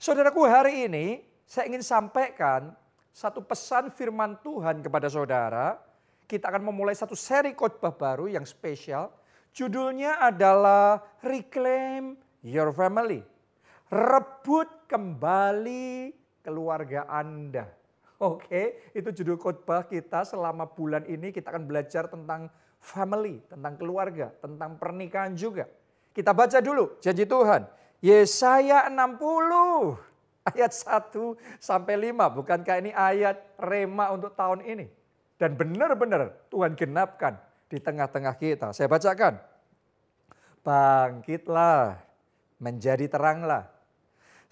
Saudaraku, hari ini saya ingin sampaikan satu pesan firman Tuhan kepada saudara. Kita akan memulai satu seri khotbah baru yang spesial. Judulnya adalah Reclaim Your Family. Rebut kembali keluarga Anda. Oke, itu judul khotbah kita selama bulan ini. Kita akan belajar tentang family, tentang keluarga, tentang pernikahan juga. Kita baca dulu janji Tuhan. Yesaya 60 ayat 1 sampai 5. Bukankah ini ayat rema untuk tahun ini? Dan benar-benar Tuhan genapkan di tengah-tengah kita. Saya bacakan. Bangkitlah, menjadi teranglah.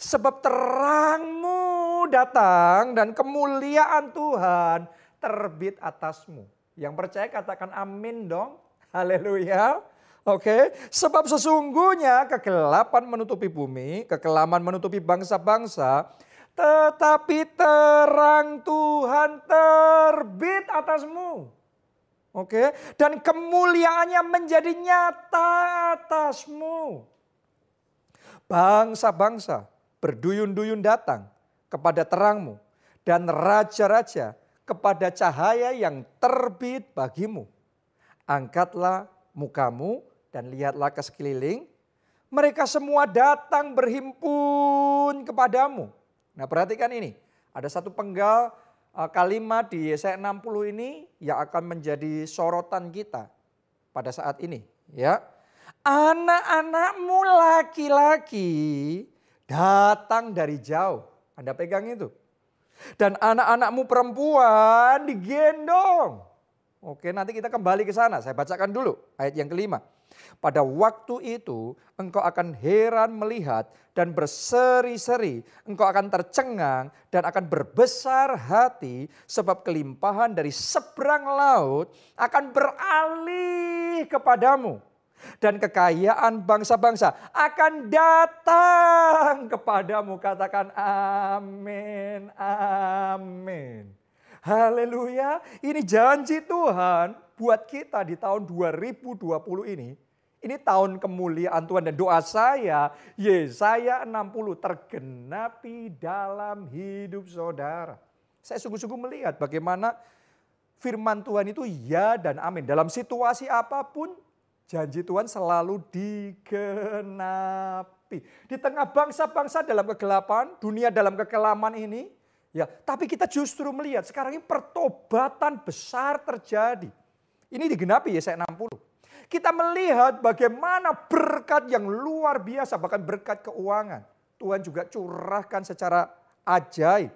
Sebab terangmu datang dan kemuliaan Tuhan terbit atasmu. Yang percaya katakan amin dong. Haleluya. Oke, sebab sesungguhnya kegelapan menutupi bumi, kekelaman menutupi bangsa-bangsa, tetapi terang Tuhan terbit atasmu. Oke, dan kemuliaannya menjadi nyata atasmu. Bangsa-bangsa berduyun-duyun datang kepada terangmu, dan raja-raja kepada cahaya yang terbit bagimu. Angkatlah mukamu dan lihatlah ke sekeliling, mereka semua datang berhimpun kepadamu. Nah, perhatikan ini, ada satu penggal kalimat di Yesaya 60 ini yang akan menjadi sorotan kita pada saat ini. Ya, anak-anakmu laki-laki datang dari jauh. Anda pegang itu. Dan anak-anakmu perempuan digendong. Oke, nanti kita kembali ke sana. Saya bacakan dulu ayat yang kelima. Pada waktu itu engkau akan heran melihat dan berseri-seri. Engkau akan tercengang dan akan berbesar hati sebab kelimpahan dari seberang laut akan beralih kepadamu. Dan kekayaan bangsa-bangsa akan datang kepadamu. Katakan amin, amin. Haleluya, ini janji Tuhan buat kita di tahun 2020 ini. Ini tahun kemuliaan Tuhan dan doa saya, Yesaya 60 tergenapi dalam hidup saudara. Saya sungguh-sungguh melihat bagaimana firman Tuhan itu ya dan amin. Dalam situasi apapun janji Tuhan selalu digenapi. Di tengah bangsa-bangsa dalam kegelapan, dunia dalam kekelaman ini, ya, tapi kita justru melihat sekarang ini pertobatan besar terjadi. Ini digenapi Yesaya 60. Kita melihat bagaimana berkat yang luar biasa, bahkan berkat keuangan. Tuhan juga curahkan secara ajaib.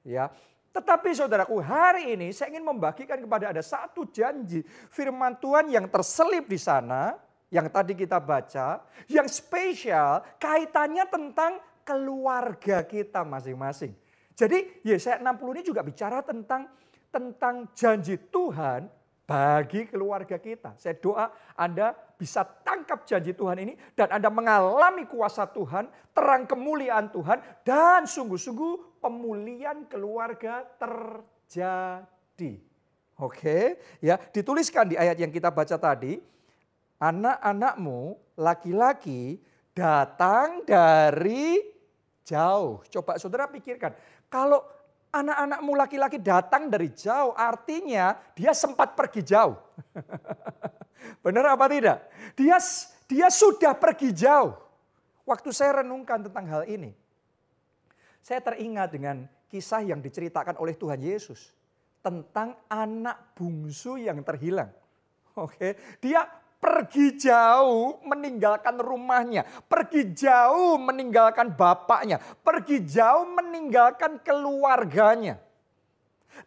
Ya. Tetapi saudaraku, hari ini saya ingin membagikan kepada Anda satu janji firman Tuhan yang terselip di sana, yang tadi kita baca, yang spesial kaitannya tentang keluarga kita masing-masing. Jadi Yesaya 60 ini juga bicara tentang janji Tuhan bagi keluarga kita. Saya doa Anda bisa tangkap janji Tuhan ini dan Anda mengalami kuasa Tuhan, terang kemuliaan Tuhan, dan sungguh-sungguh pemulihan keluarga terjadi. Oke, ya, dituliskan di ayat yang kita baca tadi, anak-anakmu laki-laki datang dari jauh. Coba saudara pikirkan, kalau anak-anakmu laki-laki datang dari jauh, artinya dia sempat pergi jauh. Benar apa tidak? Dia sudah pergi jauh. Waktu saya renungkan tentang hal ini, saya teringat dengan kisah yang diceritakan oleh Tuhan Yesus tentang anak bungsu yang terhilang. Oke, dia pergi jauh meninggalkan rumahnya, pergi jauh meninggalkan bapaknya, pergi jauh meninggalkan keluarganya.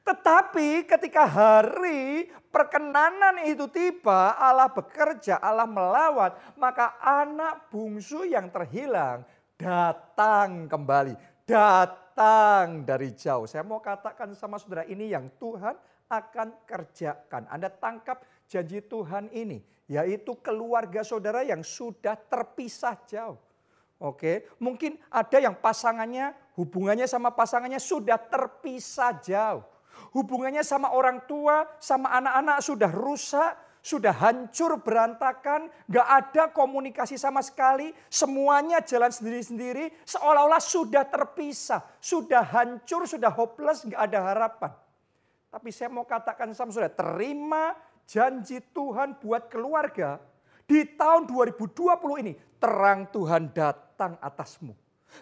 Tetapi ketika hari perkenanan itu tiba, Allah bekerja, Allah melawat, maka anak bungsu yang terhilang datang kembali, datang dari jauh. Saya mau katakan sama saudara, ini yang Tuhan akan kerjakan. Anda tangkap janji Tuhan ini, yaitu keluarga saudara yang sudah terpisah jauh. Oke, mungkin ada yang pasangannya, hubungannya sama pasangannya sudah terpisah jauh. Hubungannya sama orang tua, sama anak-anak sudah rusak, sudah hancur berantakan, gak ada komunikasi sama sekali, semuanya jalan sendiri-sendiri, seolah-olah sudah terpisah, sudah hancur, sudah hopeless, gak ada harapan. Tapi saya mau katakan sama saudara, terima janji Tuhan buat keluarga. Di tahun 2020 ini, terang Tuhan datang atasmu.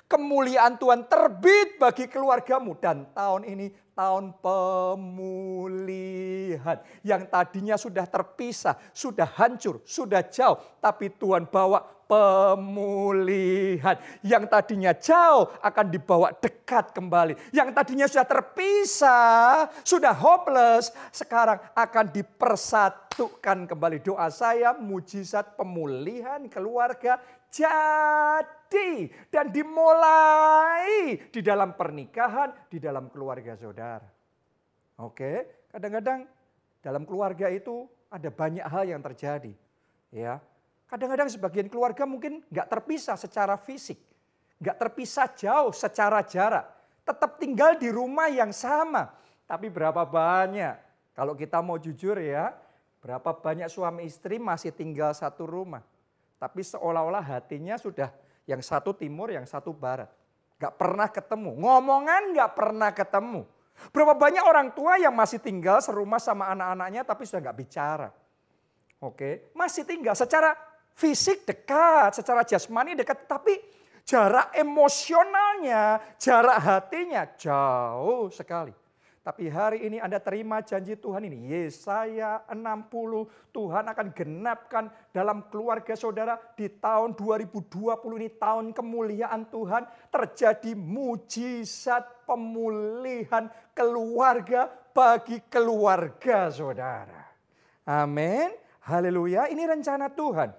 Kemuliaan Tuhan terbit bagi keluargamu. Dan tahun ini tahun pemulihan. Yang tadinya sudah terpisah, sudah hancur, sudah jauh. Tapi Tuhan bawa pemulihan. Yang tadinya jauh akan dibawa dekat kembali. Yang tadinya sudah terpisah, sudah hopeless, sekarang akan dipersatukan kembali. Doa saya, mujizat pemulihan keluarga jadi dan dimulai di dalam pernikahan, di dalam keluarga saudara. Oke, kadang-kadang dalam keluarga itu ada banyak hal yang terjadi. Ya, kadang-kadang sebagian keluarga mungkin nggak terpisah secara fisik, nggak terpisah jauh secara jarak, tetap tinggal di rumah yang sama. Tapi berapa banyak, kalau kita mau jujur ya, berapa banyak suami istri masih tinggal satu rumah. Tapi seolah-olah hatinya sudah yang satu timur, yang satu barat. Gak pernah ketemu, ngomongan gak pernah ketemu. Berapa banyak orang tua yang masih tinggal serumah sama anak-anaknya tapi sudah gak bicara. Oke, masih tinggal secara fisik dekat, secara jasmani dekat, tapi jarak emosionalnya, jarak hatinya jauh sekali. Tapi hari ini Anda terima janji Tuhan ini. Yesaya 60 Tuhan akan genapkan dalam keluarga saudara di tahun 2020 ini. Tahun kemuliaan Tuhan. Terjadi mujizat pemulihan keluarga bagi keluarga saudara. Amin. Haleluya. Ini rencana Tuhan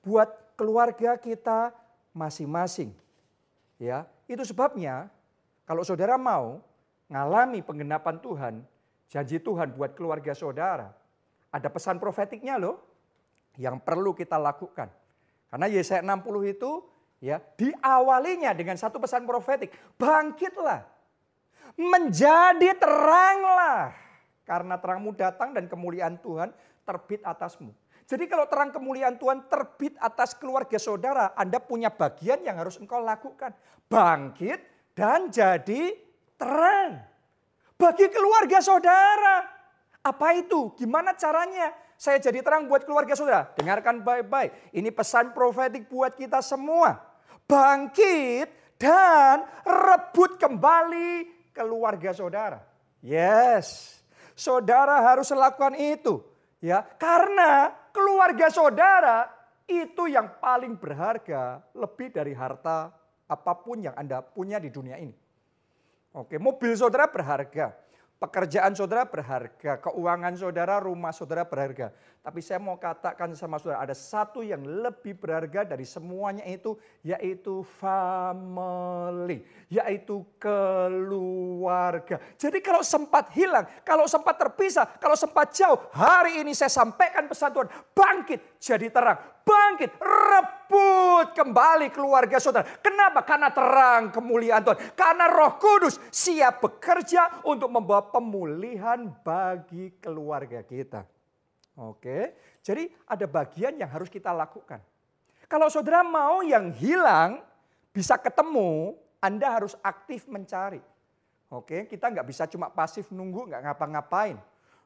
buat keluarga kita masing-masing. Ya, itu sebabnya kalau saudara mau ngalami penggenapan Tuhan, janji Tuhan buat keluarga saudara, ada pesan profetiknya loh yang perlu kita lakukan. Karena Yesaya 60 itu ya diawalinya dengan satu pesan profetik, bangkitlah, menjadi teranglah, karena terangmu datang dan kemuliaan Tuhan terbit atasmu. Jadi kalau terang kemuliaan Tuhan terbit atas keluarga saudara, Anda punya bagian yang harus engkau lakukan. Bangkit dan jadi terang bagi keluarga saudara. Apa itu? Gimana caranya saya jadi terang buat keluarga saudara? Dengarkan baik-baik. Ini pesan profetik buat kita semua. Bangkit dan rebut kembali keluarga saudara. Yes. Saudara harus lakukan itu. Ya, karena keluarga saudara itu yang paling berharga lebih dari harta apapun yang Anda punya di dunia ini. Oke, mobil saudara berharga, pekerjaan saudara berharga, keuangan saudara, rumah saudara berharga. Tapi saya mau katakan sama saudara, ada satu yang lebih berharga dari semuanya itu, yaitu family, yaitu keluarga. Jadi kalau sempat hilang, kalau sempat terpisah, kalau sempat jauh, hari ini saya sampaikan pesan Tuhan, bangkit jadi terang, bangkit, rebut kembali keluarga saudara. Kenapa? Karena terang kemuliaan Tuhan. Karena Roh Kudus siap bekerja untuk membawa pemulihan bagi keluarga kita. Oke, jadi ada bagian yang harus kita lakukan. Kalau saudara mau yang hilang bisa ketemu, Anda harus aktif mencari. Oke, kita nggak bisa cuma pasif nunggu, nggak ngapa-ngapain.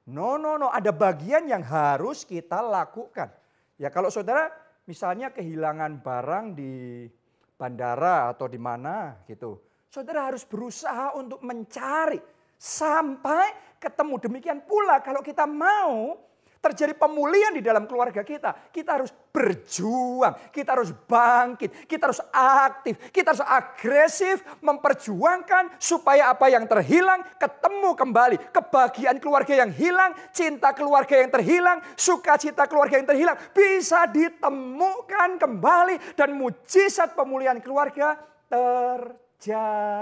No, ada bagian yang harus kita lakukan. Ya kalau saudara misalnya kehilangan barang di bandara atau di mana gitu. Saudara harus berusaha untuk mencari sampai ketemu. Demikian pula kalau kita mau terjadi pemulihan di dalam keluarga kita, kita harus berjuang, kita harus bangkit, kita harus aktif, kita harus agresif memperjuangkan supaya apa yang terhilang ketemu kembali. Kebahagiaan keluarga yang hilang, cinta keluarga yang terhilang, sukacita keluarga yang terhilang bisa ditemukan kembali dan mujizat pemulihan keluarga terjadi.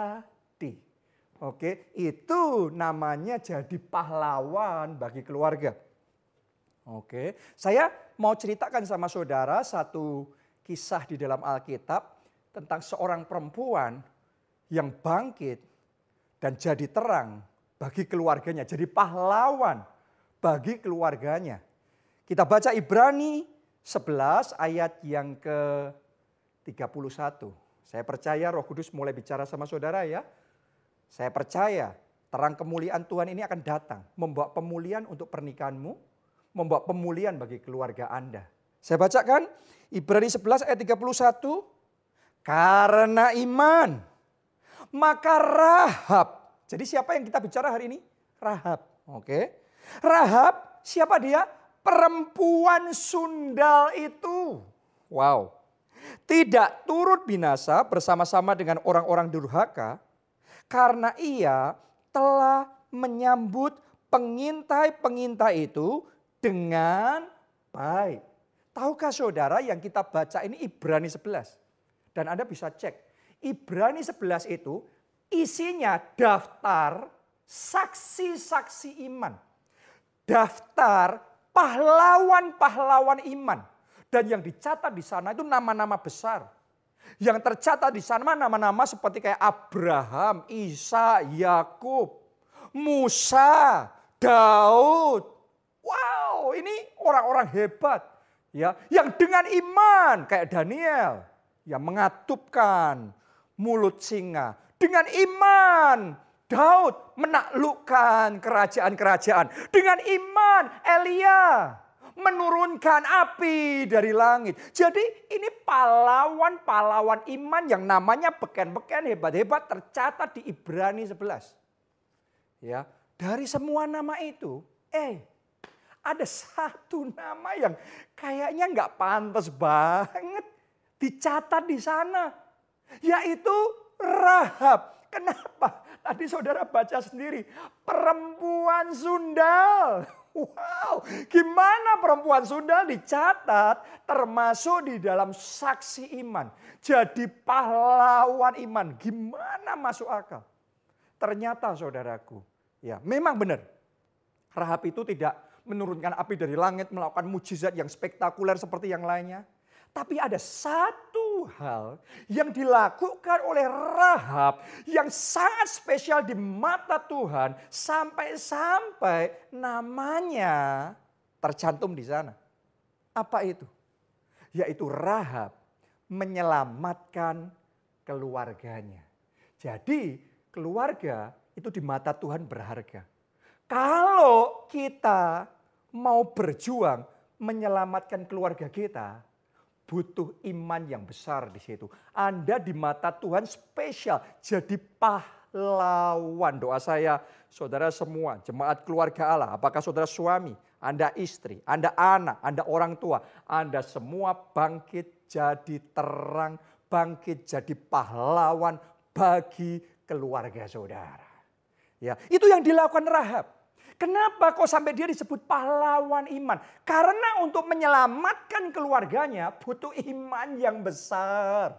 Oke, itu namanya jadi pahlawan bagi keluarga. Oke, saya mau ceritakan sama saudara satu kisah di dalam Alkitab tentang seorang perempuan yang bangkit dan jadi terang bagi keluarganya, jadi pahlawan bagi keluarganya. Kita baca Ibrani 11 ayat yang ke-31. Saya percaya Roh Kudus mulai bicara sama saudara ya. Saya percaya terang kemuliaan Tuhan ini akan datang. Membawa pemulihan untuk pernikahanmu. Membawa pemulihan bagi keluarga Anda. Saya bacakan Ibrani 11 ayat 31. Karena iman, maka Rahab. Jadi siapa yang kita bicara hari ini? Rahab. Oke. Rahab, siapa dia? Perempuan sundal itu. Wow. Tidak turut binasa bersama-sama dengan orang-orang durhaka. Karena ia telah menyambut pengintai-pengintai itu dengan baik. Tahukah saudara yang kita baca ini Ibrani 11. Dan Anda bisa cek. Ibrani 11 itu isinya daftar saksi-saksi iman. Daftar pahlawan-pahlawan iman. Dan yang dicatat di sana itu nama-nama besar. Yang tercatat di sana nama-nama seperti kayak Abraham, Isa, Yakub, Musa, Daud. Wow, ini orang-orang hebat. Ya, yang dengan iman kayak Daniel yang mengatupkan mulut singa. Dengan iman Daud menaklukkan kerajaan-kerajaan. Dengan iman Elia menurunkan api dari langit. Jadi ini pahlawan-pahlawan iman yang namanya beken-beken hebat-hebat tercatat di Ibrani 11. Ya, dari semua nama itu, ada satu nama yang kayaknya nggak pantas banget dicatat di sana. Yaitu Rahab. Kenapa? Tadi saudara baca sendiri. Perempuan sundal. Wow, gimana perempuan sundal dicatat termasuk di dalam saksi iman. Jadi pahlawan iman. Gimana masuk akal? Ternyata saudaraku, ya memang benar. Rahab itu tidak menurunkan api dari langit, melakukan mujizat yang spektakuler seperti yang lainnya. Tapi ada satu hal yang dilakukan oleh Rahab yang sangat spesial di mata Tuhan. Sampai-sampai namanya tercantum di sana. Apa itu? Yaitu Rahab menyelamatkan keluarganya. Jadi keluarga itu di mata Tuhan berharga. Kalau kita mau berjuang menyelamatkan keluarga kita, butuh iman yang besar di situ. Anda di mata Tuhan spesial, jadi pahlawan. Doa saya, saudara semua, jemaat keluarga Allah, apakah saudara suami, Anda istri, Anda anak, Anda orang tua, Anda semua bangkit jadi terang, bangkit jadi pahlawan bagi keluarga saudara. Ya, itu yang dilakukan Rahab. Kenapa kok sampai dia disebut pahlawan iman? Karena untuk menyelamatkan keluarganya butuh iman yang besar.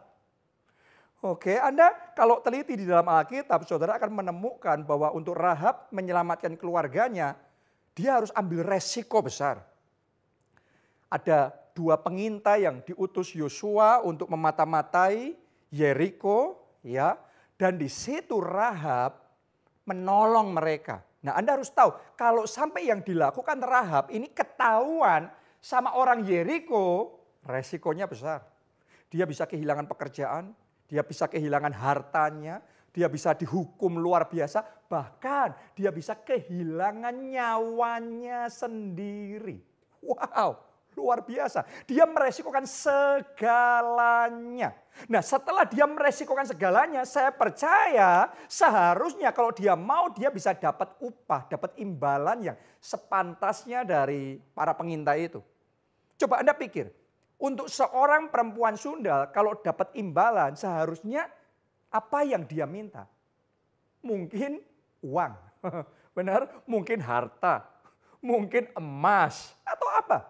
Oke, Anda kalau teliti di dalam Alkitab, saudara akan menemukan bahwa untuk Rahab menyelamatkan keluarganya, dia harus ambil resiko besar. Ada 2 pengintai yang diutus Yosua untuk memata-matai Yeriko, ya, dan di situ Rahab menolong mereka. Nah, Anda harus tahu, kalau sampai yang dilakukan Rahab ini ketahuan sama orang Yeriko, resikonya besar. Dia bisa kehilangan pekerjaan, dia bisa kehilangan hartanya, dia bisa dihukum luar biasa, bahkan dia bisa kehilangan nyawanya sendiri. Wow, luar biasa. Dia meresikokan segalanya. Nah, setelah dia meresikokan segalanya, saya percaya seharusnya kalau dia mau, dia bisa dapat upah, dapat imbalan yang sepantasnya dari para pengintai itu. Coba Anda pikir, untuk seorang perempuan sundal kalau dapat imbalan seharusnya apa yang dia minta? Mungkin uang, benar? Mungkin harta, mungkin emas, atau apa?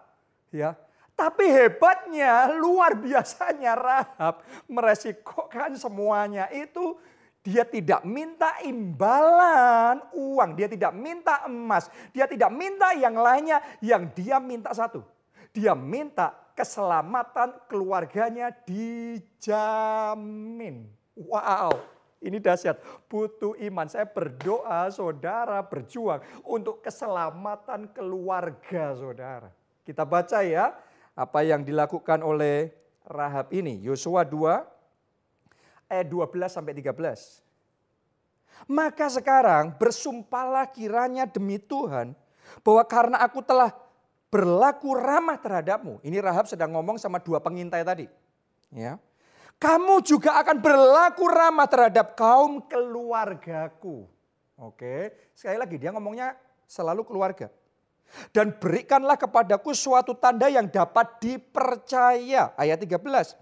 Ya. Tapi hebatnya, luar biasanya Rahab meresikokan semuanya itu. Dia tidak minta imbalan uang, dia tidak minta emas, dia tidak minta yang lainnya, yang dia minta satu. Dia minta keselamatan keluarganya dijamin. Wow, ini dahsyat, butuh iman. Saya berdoa saudara berjuang untuk keselamatan keluarga saudara. Kita baca ya apa yang dilakukan oleh Rahab ini. Yosua 2 ayat 12 sampai 13. Maka sekarang bersumpahlah kiranya demi Tuhan bahwa karena aku telah berlaku ramah terhadapmu. Ini Rahab sedang ngomong sama dua pengintai tadi. Ya. Kamu juga akan berlaku ramah terhadap kaum keluargaku. Oke, sekali lagi dia ngomongnya selalu keluarga. Dan berikanlah kepadaku suatu tanda yang dapat dipercaya. Ayat 13.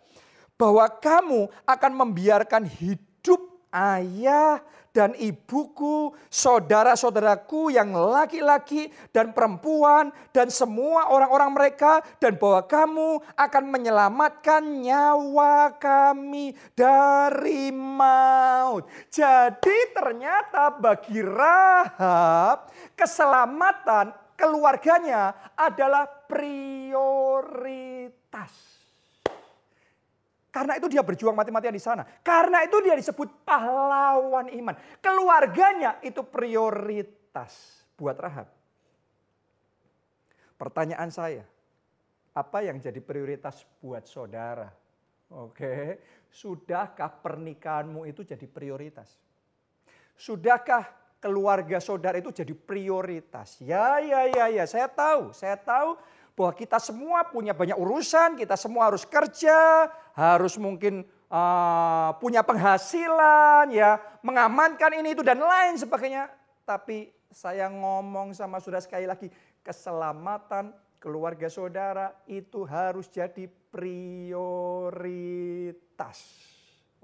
Bahwa kamu akan membiarkan hidup ayah dan ibuku, saudara-saudaraku yang laki-laki dan perempuan dan semua orang-orang mereka. Dan bahwa kamu akan menyelamatkan nyawa kami dari maut. Jadi ternyata bagi Rahab keselamatan keluarganya adalah prioritas. Karena itu dia berjuang mati-matian di sana. Karena itu dia disebut pahlawan iman. Keluarganya itu prioritas buat Rahab. Pertanyaan saya, apa yang jadi prioritas buat saudara? Oke, sudahkah pernikahanmu itu jadi prioritas? Sudahkah keluarga saudara itu jadi prioritas? Ya, saya tahu bahwa kita semua punya banyak urusan, kita semua harus kerja, harus mungkin punya penghasilan, ya, mengamankan ini itu dan lain sebagainya. Tapi saya ngomong sama saudara sekali lagi, keselamatan keluarga saudara itu harus jadi prioritas.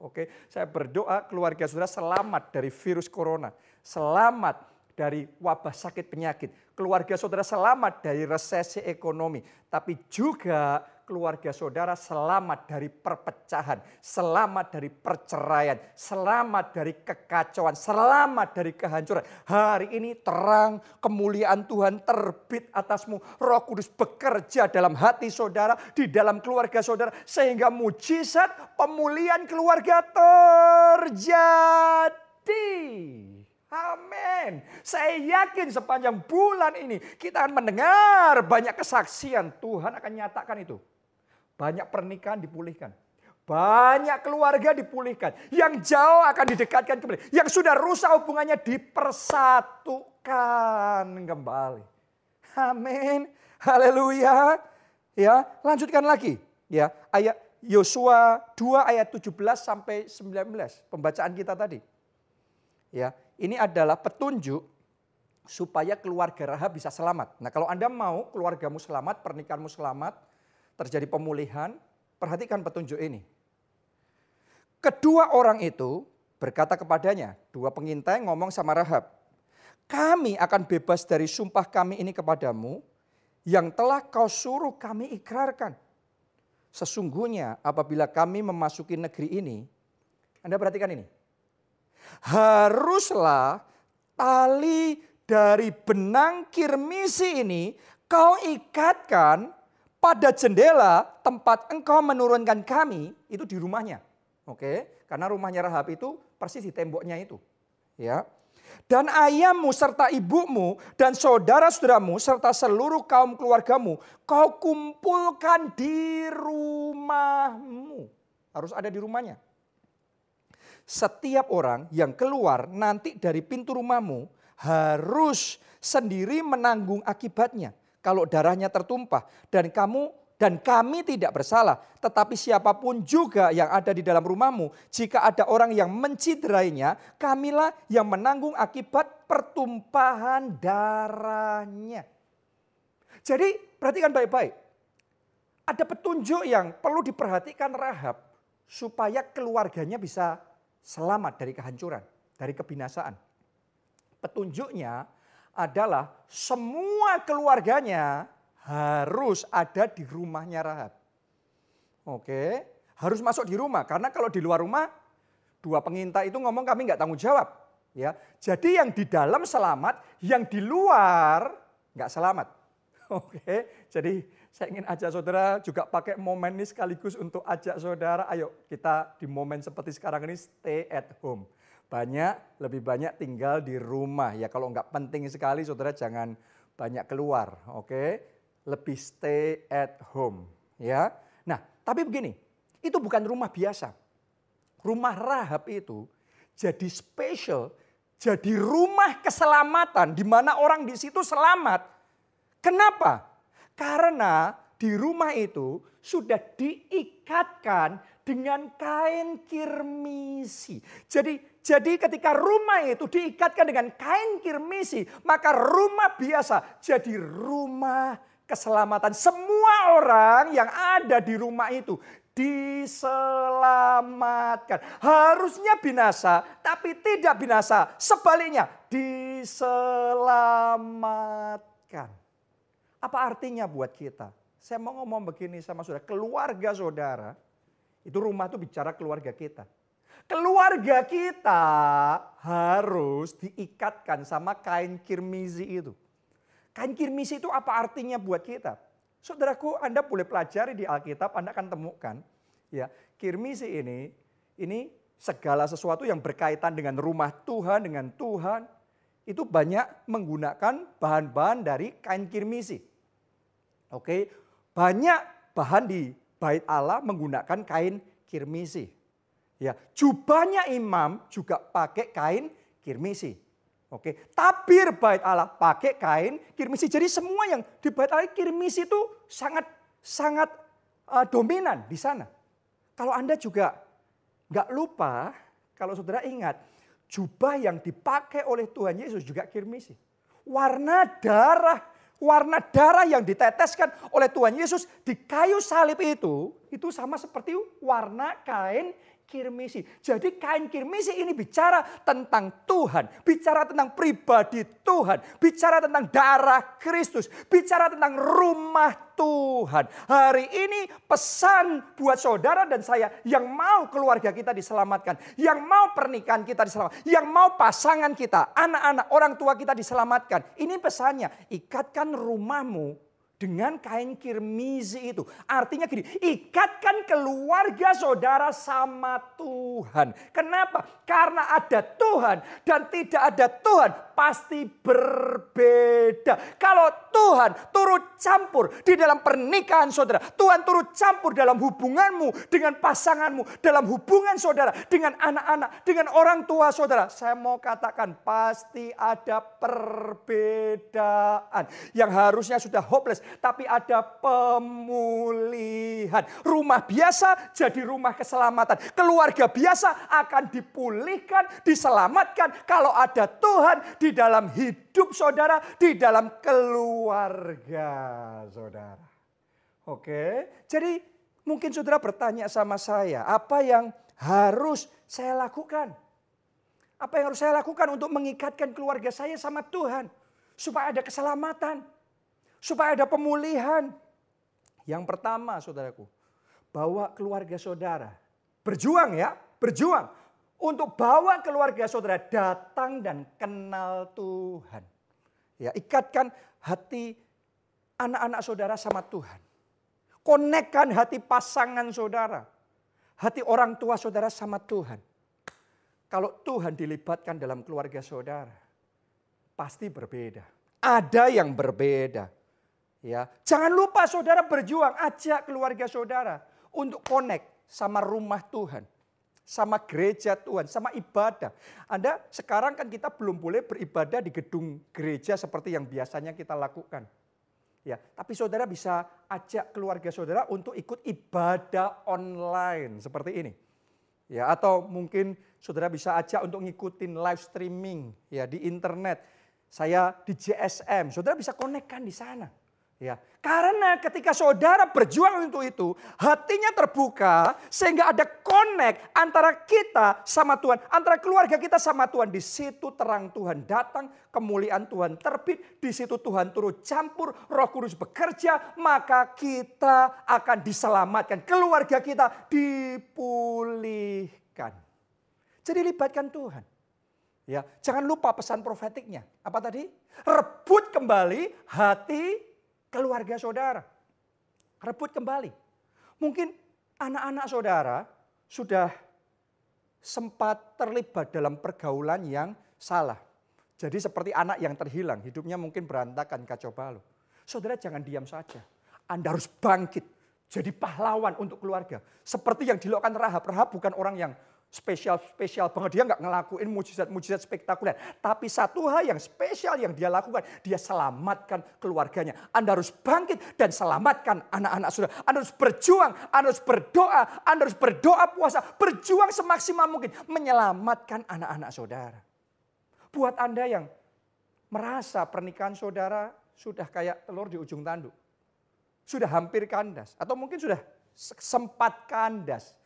Oke, saya berdoa keluarga saudara selamat dari virus corona, selamat dari wabah sakit penyakit, keluarga saudara selamat dari resesi ekonomi, tapi juga keluarga saudara selamat dari perpecahan, selamat dari perceraian, selamat dari kekacauan, selamat dari kehancuran. Hari ini terang kemuliaan Tuhan terbit atasmu. Roh Kudus bekerja dalam hati saudara, di dalam keluarga saudara, sehingga mujizat pemulihan keluarga terjadi. Amin. Saya yakin sepanjang bulan ini kita akan mendengar banyak kesaksian. Tuhan akan nyatakan itu. Banyak pernikahan dipulihkan. Banyak keluarga dipulihkan. Yang jauh akan didekatkan kembali. Yang sudah rusak hubungannya dipersatukan kembali. Amin. Haleluya. Ya, lanjutkan lagi. Ya, ayat Yosua 2 ayat 17 sampai 19. Pembacaan kita tadi. Ya, ini adalah petunjuk supaya keluarga Rahab bisa selamat. Nah, kalau Anda mau keluargamu selamat, pernikahanmu selamat, terjadi pemulihan, perhatikan petunjuk ini. Kedua orang itu berkata kepadanya, dua pengintai ngomong sama Rahab, kami akan bebas dari sumpah kami ini kepadamu, yang telah kau suruh kami ikrarkan. Sesungguhnya apabila kami memasuki negeri ini, Anda perhatikan ini, haruslah tali dari benang kirmisi ini kau ikatkan pada jendela tempat engkau menurunkan kami, itu di rumahnya. Oke, karena rumahnya Rahab itu persis di temboknya itu. Ya. Dan ayahmu serta ibumu dan saudara-saudaramu serta seluruh kaum keluargamu kau kumpulkan di rumahmu. Harus ada di rumahnya. Setiap orang yang keluar nanti dari pintu rumahmu harus sendiri menanggung akibatnya. Kalau darahnya tertumpah dan kami tidak bersalah, tetapi siapapun juga yang ada di dalam rumahmu, jika ada orang yang menciderainya, kamilah yang menanggung akibat pertumpahan darahnya. Jadi perhatikan baik-baik. Ada petunjuk yang perlu diperhatikan Rahab supaya keluarganya bisa selamat dari kehancuran, dari kebinasaan. Petunjuknya adalah semua keluarganya harus ada di rumahnya Rahab. Oke, harus masuk di rumah. Karena kalau di luar rumah, dua pengintai itu ngomong kami nggak tanggung jawab. Ya, jadi yang di dalam selamat, yang di luar nggak selamat. Oke, jadi saya ingin ajak saudara juga pakai momen ini sekaligus untuk ajak saudara, ayo kita di momen seperti sekarang ini stay at home. Lebih banyak tinggal di rumah. Ya kalau nggak penting sekali saudara jangan banyak keluar. Oke, lebih stay at home, ya. Nah, tapi begini, itu bukan rumah biasa. Rumah Rahab itu jadi spesial, jadi rumah keselamatan di mana orang di situ selamat. Kenapa? Karena di rumah itu sudah diikatkan dengan kain kirmisi. Jadi ketika rumah itu diikatkan dengan kain kirmisi, maka rumah biasa jadi rumah keselamatan. Semua orang yang ada di rumah itu diselamatkan. Harusnya binasa, tapi tidak binasa. Sebaliknya, diselamatkan. Apa artinya buat kita? Saya mau ngomong begini sama saudara, keluarga saudara, itu rumah itu bicara keluarga kita. Keluarga kita harus diikatkan sama kain kirmizi itu. Kain kirmisi itu apa artinya buat kita? Saudaraku, Anda boleh pelajari di Alkitab, Anda akan temukan. Ya, kirmisi ini segala sesuatu yang berkaitan dengan rumah Tuhan, dengan Tuhan, itu banyak menggunakan bahan-bahan dari kain kirmisi. Oke, banyak bahan di Bait Allah menggunakan kain kirmisi. Ya, jubahnya imam juga pakai kain kirmisi. Oke, tabir Bait Allah pakai kain kirmisi. Jadi semua yang di Bait Allah kirmisi itu sangat dominan di sana. Kalau Anda juga nggak lupa, kalau saudara ingat, jubah yang dipakai oleh Tuhan Yesus juga kirmisi. Warna darah yang diteteskan oleh Tuhan Yesus di kayu salib itu sama seperti warna kain kirmisi. Jadi kain kirmisi ini bicara tentang Tuhan, bicara tentang pribadi Tuhan, bicara tentang darah Kristus, bicara tentang rumah Tuhan. Hari ini pesan buat saudara dan saya yang mau keluarga kita diselamatkan, yang mau pernikahan kita diselamatkan, yang mau pasangan kita, anak-anak, orang tua kita diselamatkan. Ini pesannya, ikatkan rumahmu dengan kain kirmizi itu. Artinya gini, ikatkan keluarga saudara sama Tuhan. Kenapa? Karena ada Tuhan dan tidak ada Tuhan pasti berbeda. Kalau Tuhan turut campur di dalam pernikahan saudara, Tuhan turut campur dalam hubunganmu dengan pasanganmu, dalam hubungan saudara dengan anak-anak, dengan orang tua saudara, saya mau katakan pasti ada perbedaan yang harusnya sudah hopeless. Tapi ada pemulihan. Rumah biasa jadi rumah keselamatan. Keluarga biasa akan dipulihkan, diselamatkan kalau ada Tuhan di dalam hidup saudara, di dalam keluarga saudara. Oke, jadi mungkin saudara bertanya sama saya, apa yang harus saya lakukan? Apa yang harus saya lakukan untuk mengikatkan keluarga saya sama Tuhan? Supaya ada keselamatan. Supaya ada pemulihan. Yang pertama saudaraku, bawa keluarga saudara. Berjuang ya, berjuang. Untuk bawa keluarga saudara datang dan kenal Tuhan. Ya, ikatkan hati anak-anak saudara sama Tuhan. Konekkan hati pasangan saudara. Hati orang tua saudara sama Tuhan. Kalau Tuhan dilibatkan dalam keluarga saudara, pasti berbeda. Ada yang berbeda. Ya, jangan lupa saudara berjuang, ajak keluarga saudara untuk connect sama rumah Tuhan, sama gereja Tuhan, sama ibadah. Anda sekarang kan kita belum boleh beribadah di gedung gereja seperti yang biasanya kita lakukan. Ya, tapi saudara bisa ajak keluarga saudara untuk ikut ibadah online seperti ini. Ya, atau mungkin saudara bisa ajak untuk ngikutin live streaming ya di internet. Saya di JSM, saudara bisa konekkan di sana. Ya, karena ketika saudara berjuang untuk itu, hatinya terbuka sehingga ada connect antara kita sama Tuhan, antara keluarga kita sama Tuhan. Di situ terang Tuhan datang, kemuliaan Tuhan terbit, di situ Tuhan turut campur, Roh Kudus bekerja, maka kita akan diselamatkan, keluarga kita dipulihkan. Jadi libatkan Tuhan. Ya, jangan lupa pesan profetiknya. Apa tadi? Rebut kembali hati keluarga saudara. Rebut kembali. Mungkin anak-anak saudara sudah sempat terlibat dalam pergaulan yang salah. Jadi seperti anak yang terhilang, hidupnya mungkin berantakan, kacau balau. Saudara jangan diam saja. Anda harus bangkit. Jadi pahlawan untuk keluarga. Seperti yang dilakukan Rahab. Rahab bukan orang yang spesial banget. Dia nggak ngelakuin mujizat-mujizat spektakuler. Tapi satu hal yang spesial yang dia lakukan. Dia selamatkan keluarganya. Anda harus bangkit dan selamatkan anak-anak saudara. Anda harus berjuang. Anda harus berdoa. Anda harus berdoa puasa. Berjuang semaksimal mungkin. Menyelamatkan anak-anak saudara. Buat Anda yang merasa pernikahan saudara sudah kayak telur di ujung tanduk. Sudah hampir kandas. Atau mungkin sudah sempat kandas.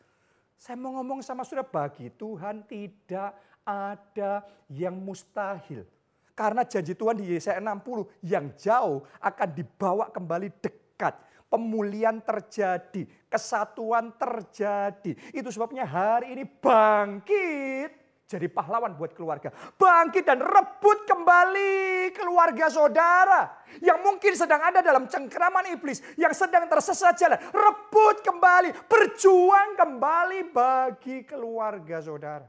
Saya mau ngomong sama saudara, bagi Tuhan tidak ada yang mustahil. Karena janji Tuhan di Yesaya 60 yang jauh akan dibawa kembali dekat. Pemulihan terjadi, kesatuan terjadi. Itu sebabnya hari ini bangkit. Jadi pahlawan buat keluarga. Bangkit dan rebut kembali keluarga saudara. Yang mungkin sedang ada dalam cengkeraman iblis. Yang sedang tersesat jalan. Rebut kembali. Berjuang kembali bagi keluarga saudara.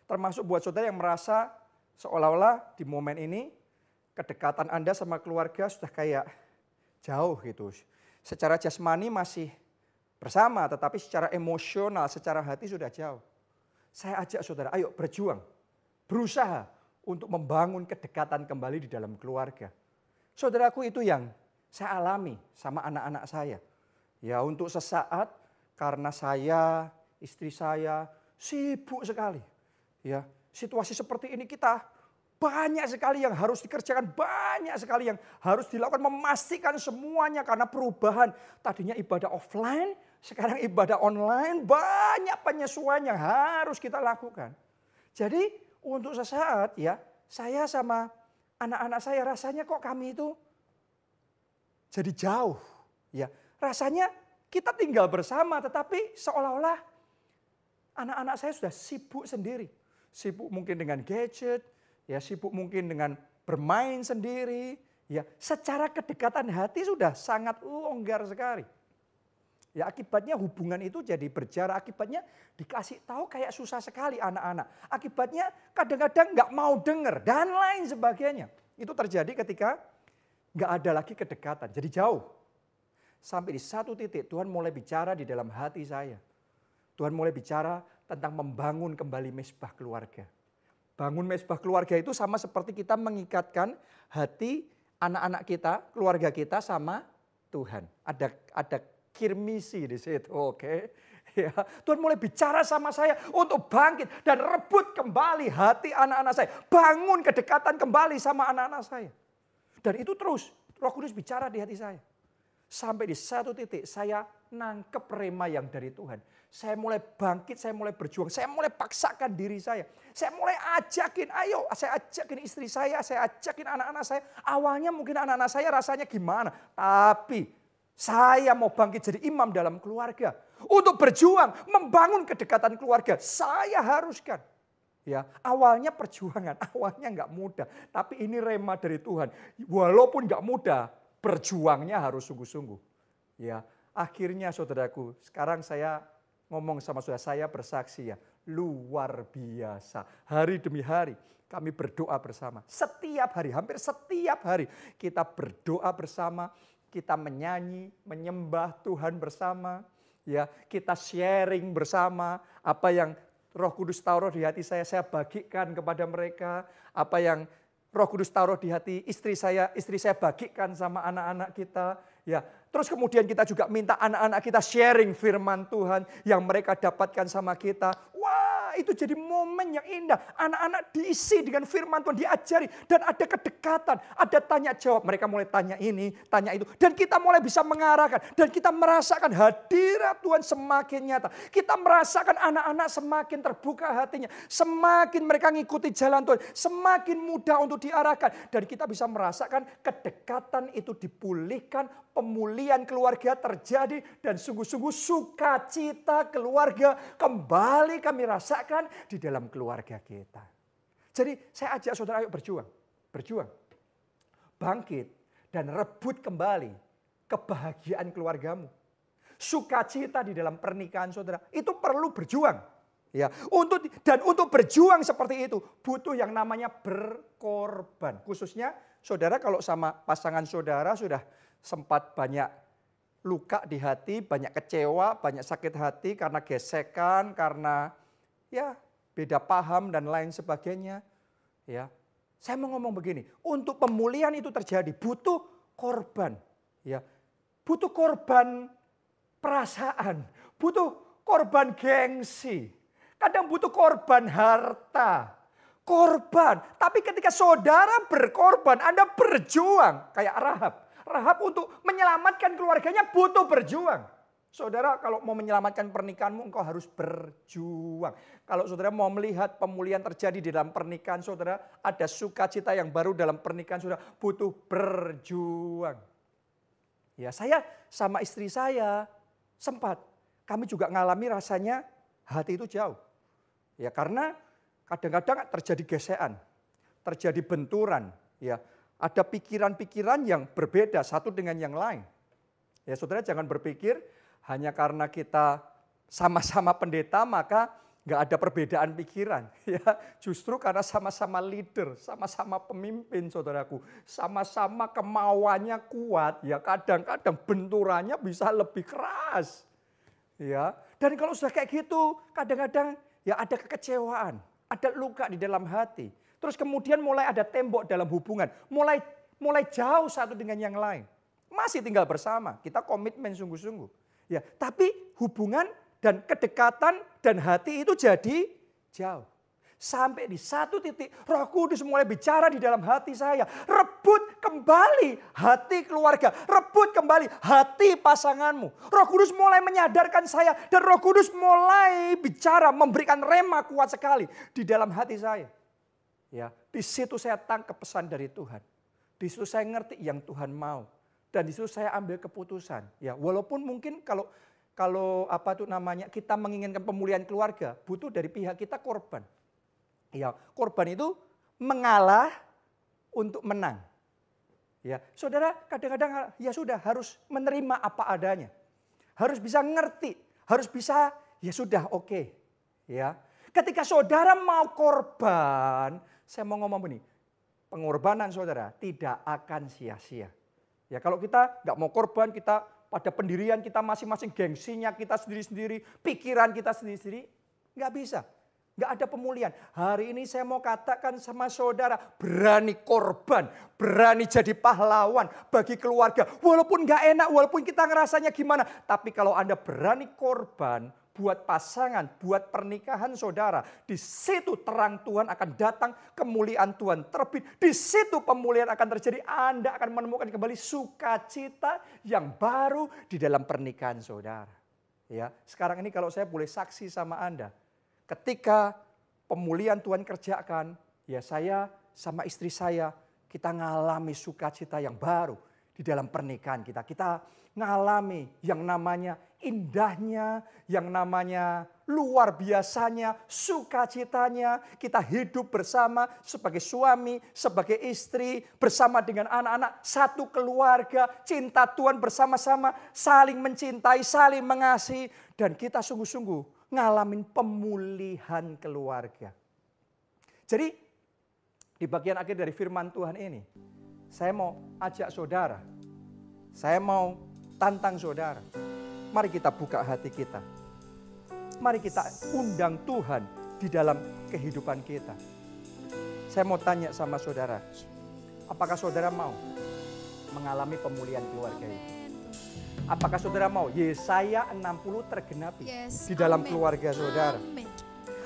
Termasuk buat saudara yang merasa seolah-olah di momen ini. Kedekatan Anda sama keluarga sudah kayak jauh gitu. Secara jasmani masih bersama. Tetapi secara emosional, secara hati sudah jauh. Saya ajak saudara, ayo berjuang, berusaha untuk membangun kedekatan kembali di dalam keluarga. Saudaraku, itu yang saya alami sama anak-anak saya. Ya, untuk sesaat karena saya, istri saya sibuk sekali. Ya, situasi seperti ini kita banyak sekali yang harus dikerjakan, banyak sekali yang harus dilakukan, memastikan semuanya karena perubahan. Tadinya ibadah offline, sekarang ibadah online, banyak penyesuaian yang harus kita lakukan. Jadi untuk sesaat ya, saya sama anak-anak saya rasanya kok kami itu jadi jauh. Ya, rasanya kita tinggal bersama tetapi seolah-olah anak-anak saya sudah sibuk sendiri. Sibuk mungkin dengan gadget, ya sibuk mungkin dengan bermain sendiri. Ya, secara kedekatan hati sudah sangat longgar sekali. Ya, akibatnya hubungan itu jadi berjarak, akibatnya dikasih tahu kayak susah sekali anak-anak. Akibatnya kadang-kadang nggak mau dengar dan lain sebagainya. Itu terjadi ketika nggak ada lagi kedekatan, jadi jauh. Sampai di satu titik Tuhan mulai bicara di dalam hati saya. Tuhan mulai bicara tentang membangun kembali mesbah keluarga. Bangun mesbah keluarga itu sama seperti kita mengikatkan hati anak-anak kita, keluarga kita sama Tuhan. Ada kirmisi di situ, oke. Ya, Tuhan mulai bicara sama saya untuk bangkit dan rebut kembali hati anak-anak saya. Bangun kedekatan kembali sama anak-anak saya. Dan itu terus, Roh Kudus bicara di hati saya. Sampai di satu titik saya nangkep rema yang dari Tuhan. Saya mulai bangkit, saya mulai berjuang, saya mulai paksakan diri saya. Saya mulai ajakin, ayo saya ajakin istri saya ajakin anak-anak saya. Awalnya mungkin anak-anak saya rasanya gimana, tapi saya mau bangkit jadi imam dalam keluarga. Untuk berjuang, membangun kedekatan keluarga. Saya haruskan. Ya, awalnya perjuangan, awalnya nggak mudah. Tapi ini rema dari Tuhan. Walaupun nggak mudah, berjuangnya harus sungguh-sungguh. Ya, akhirnya saudaraku, sekarang saya ngomong sama saudara, saya bersaksi ya. Luar biasa. Hari demi hari kami berdoa bersama. Setiap hari, hampir setiap hari kita berdoa bersama. Kita menyanyi, menyembah Tuhan bersama, ya, kita sharing bersama apa yang Roh Kudus taruh di hati saya bagikan kepada mereka, apa yang Roh Kudus taruh di hati istri saya bagikan sama anak-anak kita, ya. Terus kemudian kita juga minta anak-anak kita sharing firman Tuhan yang mereka dapatkan sama kita. Wah, itu jadi momen yang indah. Anak-anak diisi dengan firman Tuhan, diajari. Dan ada kedekatan, ada tanya jawab. Mereka mulai tanya ini, tanya itu. Dan kita mulai bisa mengarahkan. Dan kita merasakan hadirat Tuhan semakin nyata. Kita merasakan anak-anak semakin terbuka hatinya. Semakin mereka ngikuti jalan Tuhan. Semakin mudah untuk diarahkan. Dan kita bisa merasakan kedekatan itu dipulihkan. Pemulihan keluarga terjadi. Dan sungguh-sungguh sukacita keluarga kembali kami rasakan di dalam keluarga kita. Jadi saya ajak saudara, ayo berjuang. Berjuang. Bangkit dan rebut kembali kebahagiaan keluargamu. Sukacita di dalam pernikahan saudara. Itu perlu berjuang. Ya, untuk berjuang seperti itu butuh yang namanya berkorban. Khususnya saudara kalau sama pasangan saudara sudah sempat banyak luka di hati, banyak kecewa, banyak sakit hati karena gesekan, karena ya beda paham dan lain sebagainya. Ya, saya mau ngomong begini, untuk pemulihan itu terjadi butuh korban. Ya, butuh korban perasaan, butuh korban gengsi, kadang butuh korban harta. Korban, tapi ketika saudara berkorban, Anda berjuang kayak Rahab. Rahab untuk menyelamatkan keluarganya butuh berjuang. Saudara kalau mau menyelamatkan pernikahanmu, engkau harus berjuang. Kalau saudara mau melihat pemulihan terjadi di dalam pernikahan saudara, ada sukacita yang baru dalam pernikahan saudara, butuh berjuang. Ya, saya sama istri saya sempat, kami juga ngalami rasanya hati itu jauh. Ya, karena kadang-kadang terjadi gesekan, terjadi benturan, ya. Ada pikiran-pikiran yang berbeda satu dengan yang lain. Ya, saudara jangan berpikir hanya karena kita sama-sama pendeta maka nggak ada perbedaan pikiran. Ya, justru karena sama-sama leader, sama-sama pemimpin, saudaraku, sama-sama kemauannya kuat. Ya, kadang-kadang benturannya bisa lebih keras. Ya, dan kalau sudah kayak gitu, kadang-kadang ya ada kekecewaan. Ada luka di dalam hati. Terus kemudian mulai ada tembok dalam hubungan. Mulai jauh satu dengan yang lain. Masih tinggal bersama. Kita komitmen sungguh-sungguh. Ya, tapi hubungan dan kedekatan dan hati itu jadi jauh. Sampai di satu titik Roh Kudus mulai bicara di dalam hati saya. Rebut kembali hati keluarga. Rebut kembali hati pasanganmu. Roh Kudus mulai menyadarkan saya. Dan Roh Kudus mulai bicara, memberikan rema kuat sekali di dalam hati saya. Ya, di situ saya tangkap pesan dari Tuhan. Di situ saya ngerti yang Tuhan mau. Dan di situ saya ambil keputusan. Ya, walaupun mungkin kalau apa itu namanya, kita menginginkan pemulihan keluarga, butuh dari pihak kita korban. Ya, korban itu mengalah untuk menang. Ya, saudara kadang-kadang ya sudah harus menerima apa adanya. Harus bisa ngerti, harus bisa ya sudah oke. Ya. Ketika saudara mau korban, saya mau ngomong begini, pengorbanan saudara tidak akan sia-sia. Ya, kalau kita nggak mau korban, kita pada pendirian kita masing-masing, gengsinya kita sendiri-sendiri, pikiran kita sendiri-sendiri, nggak bisa. Nggak ada pemulihan. Hari ini saya mau katakan sama saudara, berani korban, berani jadi pahlawan bagi keluarga. Walaupun nggak enak, walaupun kita ngerasanya gimana. Tapi kalau Anda berani korban buat pasangan, buat pernikahan saudara. Di situ terang Tuhan akan datang, kemuliaan Tuhan terbit. Di situ pemulihan akan terjadi. Anda akan menemukan kembali sukacita yang baru di dalam pernikahan saudara. Ya, sekarang ini kalau saya boleh saksi sama Anda. Ketika pemulihan Tuhan kerjakan, ya saya sama istri saya, kita ngalami sukacita yang baru di dalam pernikahan kita. Kita ngalami yang namanya indahnya, yang namanya luar biasanya, sukacitanya. Kita hidup bersama sebagai suami, sebagai istri, bersama dengan anak-anak, satu keluarga, cinta Tuhan bersama-sama, saling mencintai, saling mengasihi. Dan kita sungguh-sungguh ngalamin pemulihan keluarga. Jadi di bagian akhir dari firman Tuhan ini, saya mau ajak saudara, saya mau tantang saudara. Mari kita buka hati kita. Mari kita undang Tuhan di dalam kehidupan kita. Saya mau tanya sama saudara, apakah saudara mau mengalami pemulihan keluarga itu? Apakah saudara mau Yesaya 60 tergenapi di dalam keluarga saudara?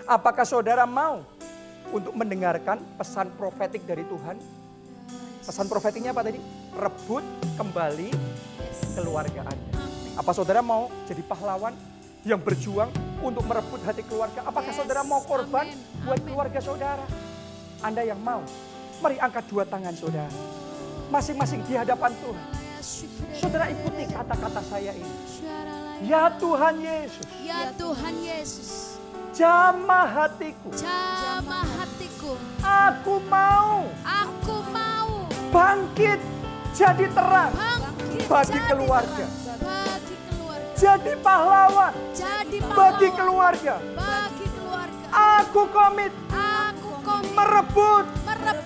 Apakah saudara mau untuk mendengarkan pesan profetik dari Tuhan? Pesan profetiknya apa tadi? Rebut kembali keluarga Anda. Apa saudara mau jadi pahlawan yang berjuang untuk merebut hati keluarga? Apakah saudara mau korban buat keluarga saudara? Anda yang mau, mari angkat dua tangan saudara. Masing-masing di hadapan Tuhan. Saudara ikuti kata-kata saya ini. Ya Tuhan Yesus. Ya Tuhan Yesus. Jamah hatiku. Jamah hatiku. Aku mau. Aku mau. Bangkit jadi terang. Bangkit bagi jadi keluarga. terang bagi keluarga. Jadi pahlawan. Jadi pahlawan bagi keluarga. Bagi keluarga. Aku komit. Aku komit Merebut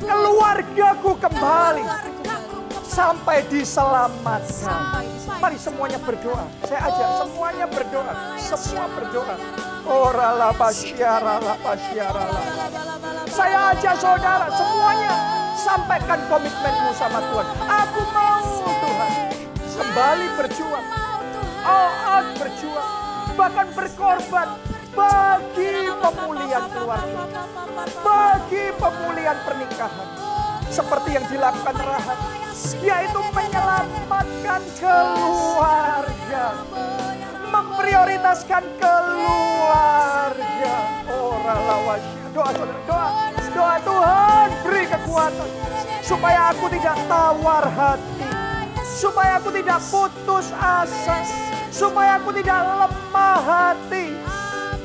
keluargaku kembali Keluargaku sampai diselamatkan. Sampai Mari semuanya berdoa. Saya ajak semuanya berdoa. Semua berdoa. Oh rala pasyara, rala pasyara, rala. Saya ajak saudara semuanya sampaikan komitmenmu sama Tuhan. Aku mau Tuhan kembali berjuang. Berjuang. Bahkan berkorban bagi pemulihan keluarga. Bagi pemulihan pernikahan. Seperti yang dilakukan Rahab. Yaitu menyelamatkan keluarga. Memprioritaskan keluarga. Oh ralawasya. Doa saudara, doa. Doa Tuhan beri kekuatan. Supaya aku tidak tawar hati. Supaya aku tidak putus asa. Supaya aku tidak lemah hati.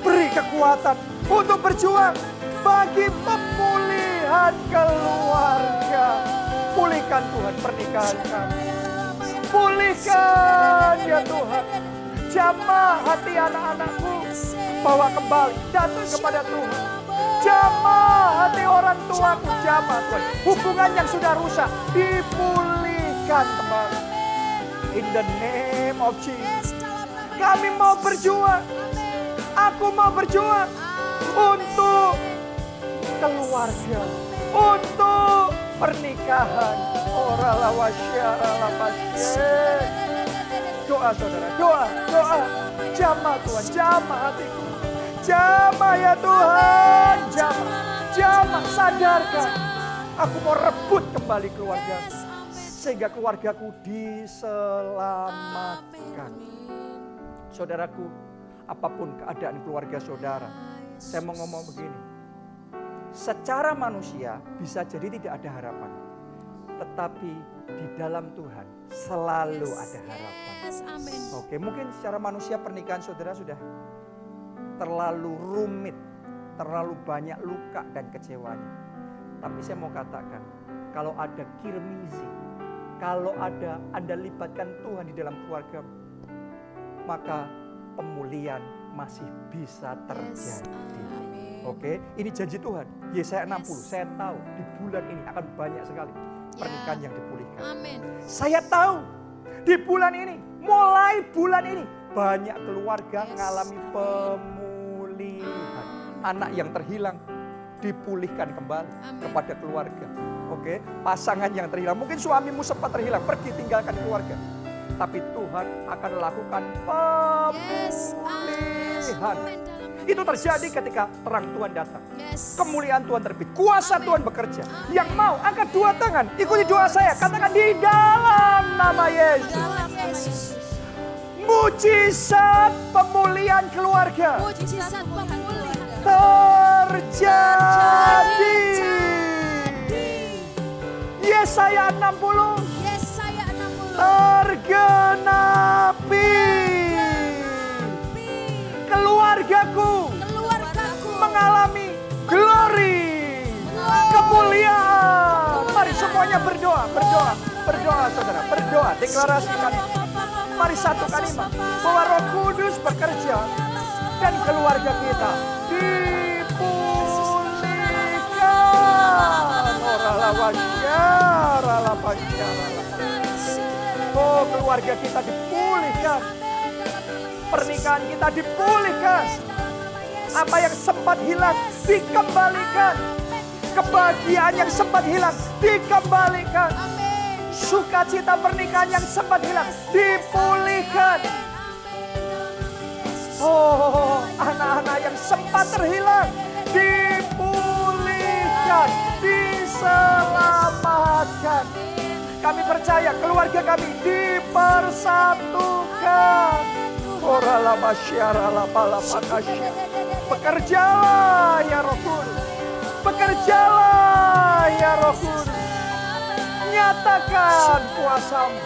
Beri kekuatan untuk berjuang bagi pemulihan keluarga. Pulihkan Tuhan pernikahan kami. Pulihkan ya Tuhan. Jamah hati anak-anakku. Bawa kembali. Datang kepada Tuhan. Jamah hati orang tuaku. Jamah Tuhan. Hubungan yang sudah rusak. Dipulihkan kembali. In the name of Jesus. Kami mau berjuang. Aku mau berjuang. Untuk keluarga. Untuk pernikahan. Doa saudara, doa, doa. Jamah Tuhan, jamah hatiku. Jamah ya Tuhan, jamah. Jamah, sadarkan. Aku mau rebut kembali keluargaku. Sehingga keluargaku diselamatkan. Saudaraku, apapun keadaan keluarga saudara. Saya mau ngomong begini. Secara manusia bisa jadi tidak ada harapan. Tetapi di dalam Tuhan selalu ada harapan. Oke, mungkin secara manusia pernikahan saudara sudah terlalu rumit, terlalu banyak luka dan kecewanya. Tapi saya mau katakan, kalau ada kirmizi, kalau ada Anda libatkan Tuhan di dalam keluarga, maka pemulihan masih bisa terjadi. Oke, ini janji Tuhan. Yesaya 60, saya tahu di bulan ini akan banyak sekali pernikahan yang dipulihkan. Saya tahu di bulan ini, mulai bulan ini, banyak keluarga mengalami pemulihan. Anak yang terhilang dipulihkan kembali kepada keluarga. Oke, pasangan yang terhilang. Mungkin suamimu sempat terhilang, pergi tinggalkan keluarga. Tapi Tuhan akan lakukan pemulihan. Itu terjadi ketika terang Tuhan datang. Kemuliaan Tuhan terbit. Kuasa Tuhan bekerja. Yang mau angkat dua tangan. Ikuti doa saya. Katakan di dalam nama Yesus. Mujizat pemulihan keluarga. Terjadi. Yesaya 60. Tergenapi. Keluargaku mengalami glory, kemuliaan. Mari semuanya berdoa, berdoa, berdoa saudara, berdoa, deklarasikan. Mari satu kalimat bahwa Roh Kudus bekerja dan keluarga kita dipulihkan. Oh, keluarga kita dipulihkan. Pernikahan kita dipulihkan. Apa yang sempat hilang dikembalikan. Kebahagiaan yang sempat hilang dikembalikan. Sukacita pernikahan yang sempat hilang dipulihkan. Oh, anak-anak yang sempat terhilang dipulihkan, diselamatkan. Kami percaya keluarga kami dipersatukan. Bekerjalah ya Roh Kudus. Bekerjalah ya Roh Kudus. Nyatakan kuasa-Mu.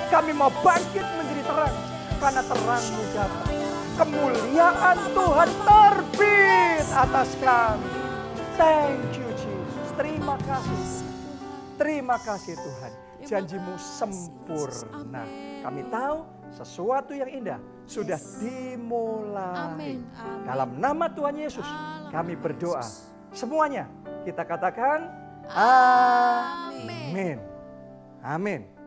Kami mau bangkit menjadi terang. Karena terang-Mu datang. Kemuliaan Tuhan terbit atas kami. Thank you Jesus. Terima kasih. Terima kasih Tuhan. Janji-Mu sempurna. Kami tahu sesuatu yang indah sudah dimulai. Dalam nama Tuhan Yesus kami berdoa. Semuanya kita katakan Amin. Amin.